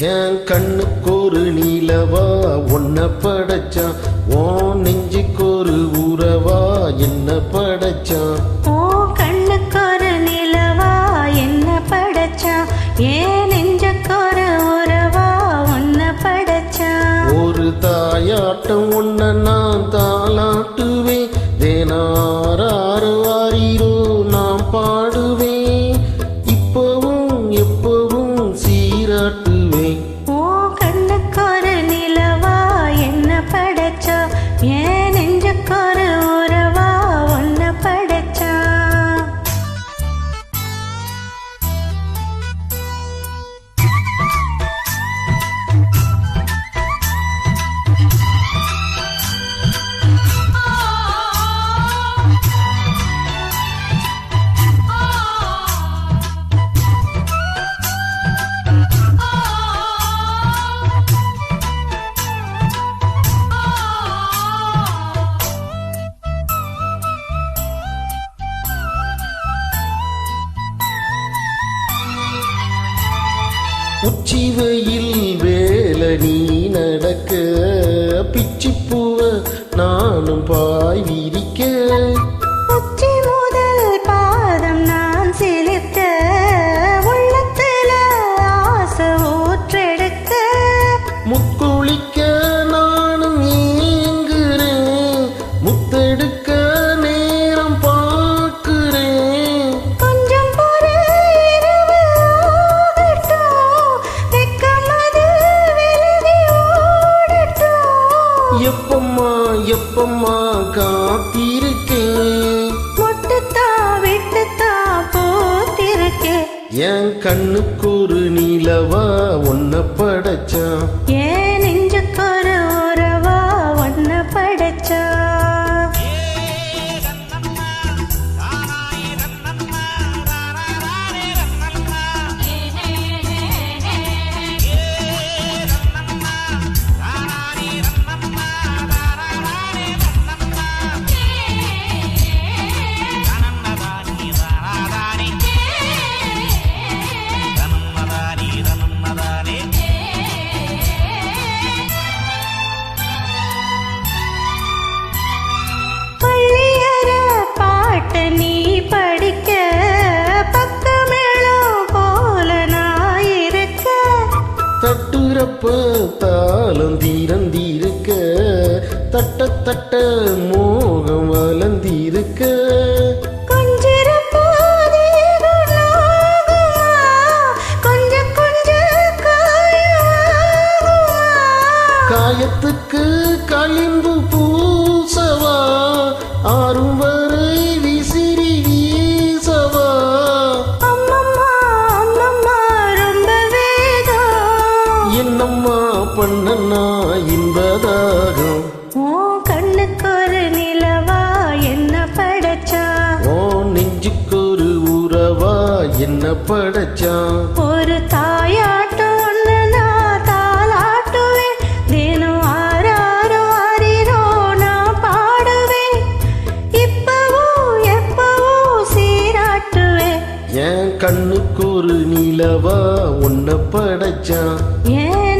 என் கண்ணுக்கு ஒரு நீலவா உன்னை படைச்சான், ஓ நெஞ்சுக்கு ஒரு உறவா என்ன படைச்சான். ஓ கண்ணுக்கு ஒரு நிலவா என்ன படைச்சான், ஏன் நெஞ்சுக்கு ஒரு உறவா உன்னை படைச்சான். ஒரு தாயாட்டம் உன்னை நான் தாளாட்டுவேன், தேனாராறு வாரீரோ நான் பாடுவேன், இப்பவும் எப்பவும் சீராட்டுவேன். ஓ கண்ணுக்கு ஒரு நிலவா என்ன படைச்சா, ஏன் நெஞ்சுக்கு ஒரு உறவா உன்னை படைச்சா. உச்சி வெயில் வேலை நீ நடக்க, பிச்சி பூவ நானும் பாய் விரிக்க, உச்சி முதல் பாதம் நான் செலுத்த, உள்ளத்துல ஆசை ஊற்றெடுக்க, முக்குளிக்க நானும் ஏங்குறேன், முத்தெடுக்க நேரம் பார்க்கிறேன். கொஞ்சம் பொறு இரவு ஆகட்டும், வெட்கமது விலகி ஓடட்டும். எப்பம்மா எப்பம்மா காத்திருக்கேன், மொட்டுத்தா விட்டுத்தா போத்திருக்கே, என் கண்ணுக்கு ஒரு நீலவா உன்னை படைச்சான், ஏன் நெஞ்சுக்கு ஒரு உறவா உன்னை படைச்சா. பள்ளியற பாட்டு நீ படிக்க, பக்கமேளம் போல நான் இருக்க, தட்டுறப்ப தாளம் தீரந்திருக்க, தட்ட தட்ட மோகம் வளர்ந்திருக்க, கொஞ்சிருப்போ தேகம் நாகுமா, கொஞ்சம் கொஞ்சம் காயமாகுமா. காயத்துக்கு களிம்பு பூசவா, ஆறும் வரை விசிறி வீசவா, அம்மம்மா அம்மம்மா ரொம்ப வேகம், என்னம்மா பண்ணனா இன்பதாகம். ஓ கண்ணுக்கு ஒரு நிலவா என்ன படைச்சா, ஓ நெஞ்சுக்கு ஒரு உறவா என்ன படைச்சான். ஒரு தாயாட்டம் ஒன்று நான் தாளாட்டுவேன், தினம் ஆராரோ ஆரிரோ நான் பாடுவேன், இப்பவும் எப்பவும் சீராட்டுவேன். என் கண்ணுக்கு ஒரு நிலவா உன்னை படைச்சான், ஏன்